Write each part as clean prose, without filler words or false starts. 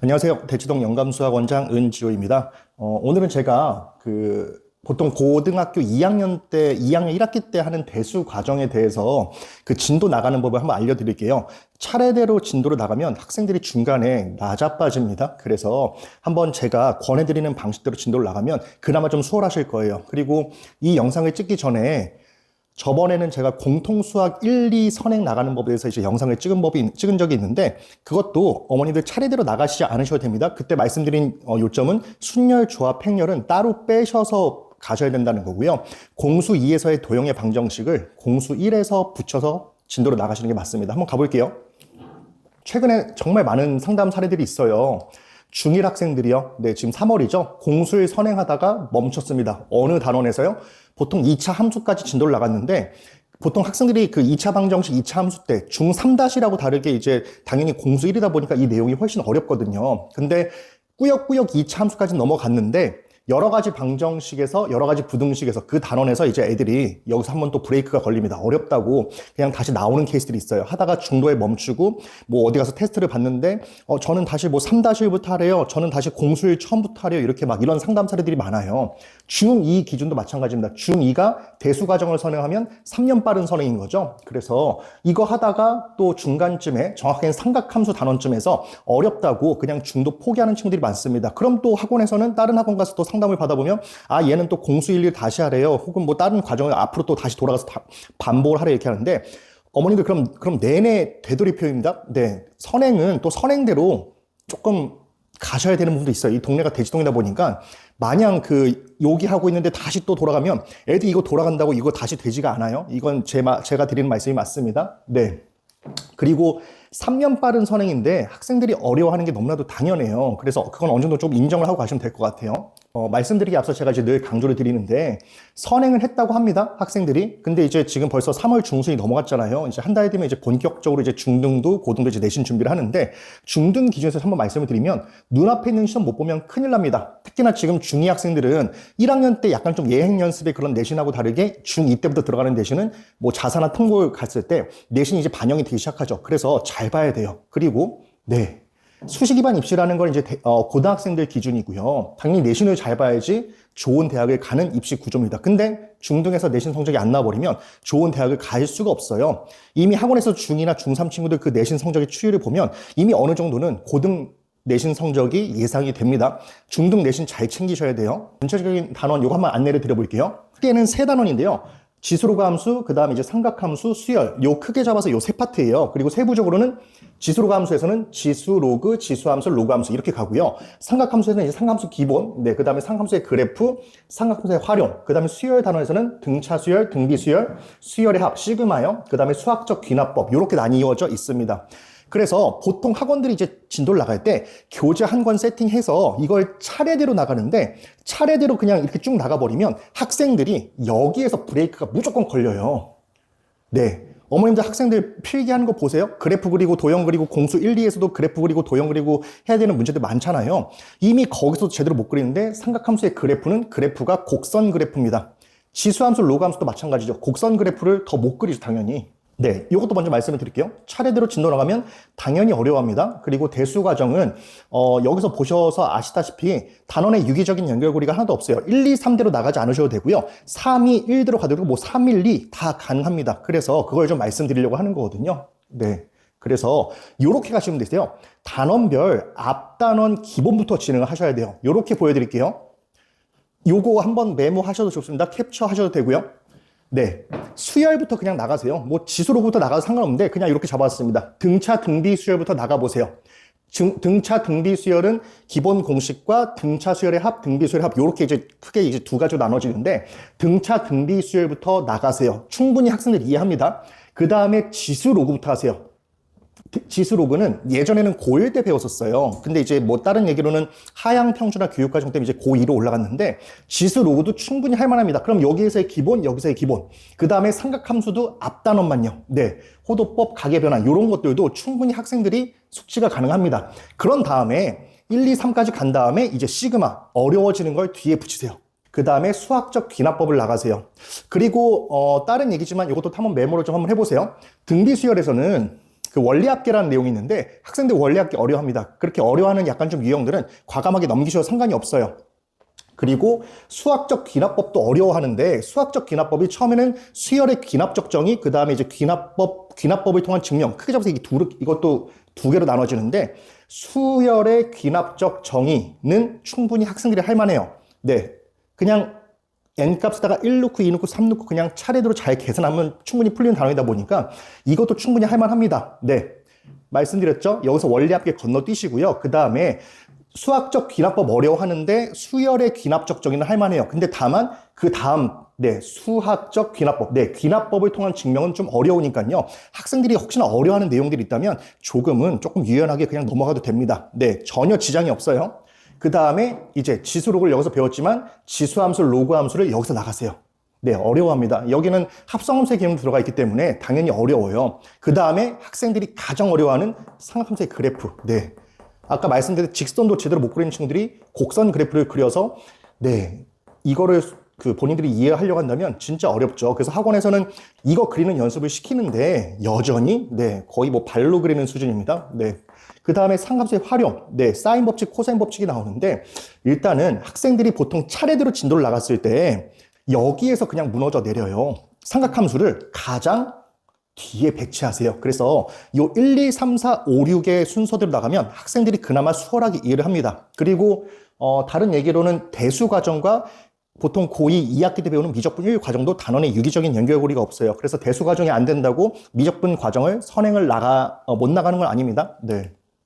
안녕하세요. 대치동 영감수학원장 은지호입니다. 오늘은 제가 보통 고등학교 2학년 때, 2학년 1학기 때 하는 대수 과정에 대해서 그 진도 나가는 법을 한번 알려드릴게요. 차례대로 진도를 나가면 학생들이 중간에 나자빠집니다. 그래서 한번 제가 권해드리는 방식대로 진도를 나가면 그나마 좀 수월하실 거예요. 그리고 이 영상을 찍기 전에 저번에는 제가 공통수학 1, 2 선행 나가는 법에 대해서 이제 영상을 찍은 적이 있는데 그것도 어머니들 차례대로 나가시지 않으셔도 됩니다. 그때 말씀드린 요점은 순열, 조합, 행렬은 따로 빼셔서 가셔야 된다는 거고요. 공수 2에서의 도형의 방정식을 공수 1에서 붙여서 진도로 나가시는 게 맞습니다. 한번 가볼게요. 최근에 정말 많은 상담 사례들이 있어요. 중1 학생들이요. 네, 지금 3월이죠. 공수를 선행하다가 멈췄습니다. 어느 단원에서요? 보통 2차 함수까지 진도를 나갔는데 보통 학생들이 그 2차 방정식 2차 함수 때 중3-라고 다르게 이제 당연히 공수 1이다 보니까 이 내용이 훨씬 어렵거든요. 근데 꾸역꾸역 2차 함수까지 넘어갔는데 여러 가지 방정식에서 여러 가지 부등식에서 그 단원에서 이제 애들이 여기서 한번 또 브레이크가 걸립니다. 어렵다고 그냥 다시 나오는 케이스들이 있어요. 하다가 중도에 멈추고 뭐 어디 가서 테스트를 봤는데 저는 다시 뭐 3-1부터 하래요. 저는 다시 공수일 처음부터 하래요. 이렇게 막 이런 상담 사례들이 많아요. 중2 기준도 마찬가지입니다. 중2가 대수 과정을 선행하면 3년 빠른 선행인 거죠. 그래서 이거 하다가 또 중간쯤에 정확하게는 삼각함수 단원쯤에서 어렵다고 그냥 중도 포기하는 친구들이 많습니다. 그럼 또 학원에서는 다른 학원 가서 또 상담을 받아보면 얘는 또 공수 1, 2 다시 하래요. 혹은 뭐 다른 과정을 앞으로 또 다시 돌아가서 반복을 하래 이렇게 하는데 어머니들 그럼 내내 되돌이표입니다. 네, 선행은 또 선행대로 조금 가셔야 되는 부분도 있어요. 이 동네가 대치동이다 보니까 마냥 여기 하고 있는데 다시 또 돌아가면 애들 이거 돌아간다고 이거 다시 되지가 않아요. 이건 제가 드리는 말씀이 맞습니다. 네. 그리고 3년 빠른 선행인데 학생들이 어려워하는 게 너무나도 당연해요. 그래서 그건 어느 정도 좀 인정을 하고 가시면 될 것 같아요. 말씀드리기 앞서 제가 이제 늘 강조를 드리는데 선행을 했다고 합니다. 학생들이. 근데 이제 지금 벌써 3월 중순이 넘어갔잖아요. 이제 한 달 뒤면 이제 본격적으로 이제 중등도 고등도 이제 내신 준비를 하는데 중등 기준에서 한번 말씀을 드리면 눈앞에 있는 시험 못 보면 큰일 납니다. 특히나 지금 중2 학생들은 1학년 때 약간 좀 예행 연습의 그런 내신하고 다르게 중2 때부터 들어가는 내신은 뭐 자사나 통보를 갔을 때 내신이 이제 반영이 되기 시작하죠. 그래서 잘 봐야 돼요. 그리고 네. 수시 기반 입시라는 건 이제 고등학생들 기준이고요. 당연히 내신을 잘 봐야지 좋은 대학을 가는 입시 구조입니다. 근데 중등에서 내신 성적이 안 나와버리면 좋은 대학을 갈 수가 없어요. 이미 학원에서 중2나 중3 친구들 그 내신 성적의 추이를 보면 이미 어느 정도는 고등 내신 성적이 예상이 됩니다. 중등 내신 잘 챙기셔야 돼요. 전체적인 단원 요거 한번 안내를 드려볼게요. 크게는 세 단원인데요. 지수로그 함수, 그 다음에 이제 삼각함수, 수열. 요 크게 잡아서 요 세 파트예요. 그리고 세부적으로는 지수로그 함수에서는 지수로그, 지수함수, 로그함수 이렇게 가고요. 삼각함수에서는 이제 삼각함수 기본, 네, 그 다음에 삼각함수의 그래프, 삼각함수의 활용, 그 다음에 수열 단원에서는 등차 수열, 등비 수열, 수열의 합, 시그마요. 그 다음에 수학적 귀납법 이렇게 나뉘어져 있습니다. 그래서 보통 학원들이 이제 진도를 나갈 때 교재 한 권 세팅해서 이걸 차례대로 나가는데 차례대로 그냥 이렇게 쭉 나가버리면 학생들이 여기에서 브레이크가 무조건 걸려요. 네. 어머님들 학생들 필기하는 거 보세요. 그래프 그리고 도형 그리고 공수 1, 2에서도 그래프 그리고 도형 그리고 해야 되는 문제들 많잖아요. 이미 거기서 제대로 못 그리는데 삼각함수의 그래프는 그래프가 곡선 그래프입니다. 지수함수, 로그함수도 마찬가지죠. 곡선 그래프를 더 못 그리죠, 당연히. 네, 이것도 먼저 말씀을 드릴게요. 차례대로 진도 나가면 당연히 어려워합니다. 그리고 대수 과정은 여기서 보셔서 아시다시피 단원의 유기적인 연결고리가 하나도 없어요. 1, 2, 3대로 나가지 않으셔도 되고요. 3, 2, 1대로 가도 되고 뭐 3, 1, 2 다 가능합니다. 그래서 그걸 좀 말씀드리려고 하는 거거든요. 네, 그래서 이렇게 가시면 되세요. 단원별 앞단원 기본부터 진행을 하셔야 돼요. 이렇게 보여드릴게요. 요거 한번 메모하셔도 좋습니다. 캡처하셔도 되고요. 네, 수열부터 그냥 나가세요. 뭐 지수로부터 나가도 상관없는데 그냥 이렇게 잡았습니다. 등차 등비 수열부터 나가보세요. 등차 등비 수열은 기본 공식과 등차 수열의 합, 등비 수열의 합 이렇게 이제 크게 이제 두 가지로 나눠지는데 등차 등비 수열부터 나가세요. 충분히 학생들 이해합니다. 그 다음에 지수로그부터 하세요. 지수로그는 예전에는 고1 때 배웠었어요. 근데 이제 뭐 다른 얘기로는 하향 평준화 교육과정 때문에 이제 고2로 올라갔는데 지수로그도 충분히 할 만합니다. 그럼 여기에서의 기본, 여기서의 기본. 그 다음에 삼각함수도 앞단원만요. 네. 호도법, 가계변환 이런 것들도 충분히 학생들이 숙지가 가능합니다. 그런 다음에 1, 2, 3까지 간 다음에 이제 시그마 어려워지는 걸 뒤에 붙이세요. 그 다음에 수학적 귀납법을 나가세요. 그리고 다른 얘기지만 이것도 한번 메모를 좀 한번 해보세요. 등비수열에서는 그 원리합계라는 내용이 있는데 학생들 원리합계 어려워합니다. 그렇게 어려워하는 약간 좀 유형들은 과감하게 넘기셔도 상관이 없어요. 그리고 수학적 귀납법도 어려워하는데 수학적 귀납법이 처음에는 수열의 귀납적 정의, 그 다음에 이제 귀납법을 통한 증명, 크게 잡아서 이것도 두 개로 나눠지는데 수열의 귀납적 정의는 충분히 학생들이 할 만해요. 네, 그냥 n값에다가 1 넣고 2 넣고 3 넣고 그냥 차례대로 잘 계산하면 충분히 풀리는 단어이다 보니까 이것도 충분히 할 만합니다. 네, 말씀드렸죠? 여기서 원리합계 건너뛰시고요. 그 다음에 수학적 귀납법 어려워하는데 수열의 귀납적 정의는 할 만해요. 근데 다만 그 다음 수학적 귀납법, 귀납법을 통한 증명은 좀 어려우니까요. 학생들이 혹시나 어려워하는 내용들이 있다면 조금 유연하게 그냥 넘어가도 됩니다. 네, 전혀 지장이 없어요. 그 다음에 이제 지수록을 여기서 배웠지만 지수함수, 로그함수를 여기서 나가세요. 네, 어려워합니다. 여기는 합성함수의 개념이 들어가 있기 때문에 당연히 어려워요. 그 다음에 학생들이 가장 어려워하는 삼각함수의 그래프. 네. 아까 말씀드린 직선도 제대로 못 그리는 친구들이 곡선 그래프를 그려서 이거를 본인들이 이해하려고 한다면 진짜 어렵죠. 그래서 학원에서는 이거 그리는 연습을 시키는데 여전히 거의 뭐 발로 그리는 수준입니다. 그 다음에 상함수의 활용, 사인 법칙, 코사인 법칙이 나오는데 일단은 학생들이 보통 차례대로 진도를 나갔을 때 여기에서 그냥 무너져 내려요. 삼각함수를 가장 뒤에 배치하세요. 그래서 요 1, 2, 3, 4, 5, 6의 순서대로 나가면 학생들이 그나마 수월하게 이해를 합니다. 그리고 다른 얘기로는 대수 과정과 보통 고2 2학기 때 배우는 미적분 1 과정도 단원의 유기적인 연결고리가 없어요. 그래서 대수 과정이 안 된다고 미적분 과정을 선행을 못 나가는 건 아닙니다.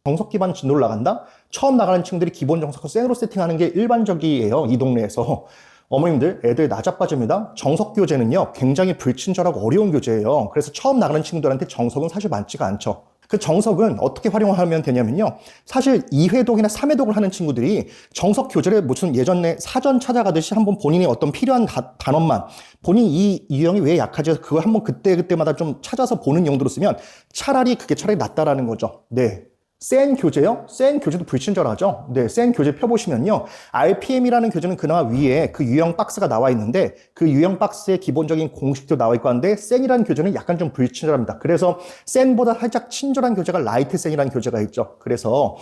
정석 기반 진도를 나간다? 처음 나가는 친구들이 기본 정석을 센으로 세팅하는 게 일반적이에요. 이 동네에서. 어머님들, 애들 나자빠집니다. 정석 교재는요, 굉장히 불친절하고 어려운 교재예요. 그래서 처음 나가는 친구들한테 정석은 사실 많지가 않죠. 그 정석은 어떻게 활용하면 되냐면요. 사실 2회독이나 3회독을 하는 친구들이 정석 교재를 무슨 예전에 사전 찾아가듯이 한번 본인이 어떤 필요한 단원만, 본인이 이 유형이 왜 약하지 해서 그걸 한번 그때마다 좀 찾아서 보는 용도로 쓰면 그게 차라리 낫다라는 거죠. 센 교재요? 센 교재도 불친절하죠? 센 교재 펴보시면요. RPM이라는 교재는 그나마 위에 그 유형 박스가 나와 있는데 그 유형 박스의 기본적인 공식도 나와 있고 한데 센이라는 교재는 약간 좀 불친절합니다. 그래서 센보다 살짝 친절한 교재가 라이트 센이라는 교재가 있죠. 그래서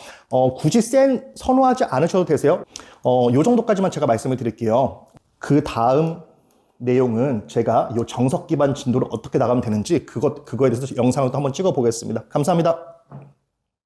굳이 센 선호하지 않으셔도 되세요. 요 정도까지만 제가 말씀을 드릴게요. 그 다음 내용은 제가 요 정석 기반 진도를 어떻게 나가면 되는지 그거에 대해서 영상을 또 한번 찍어 보겠습니다. 감사합니다.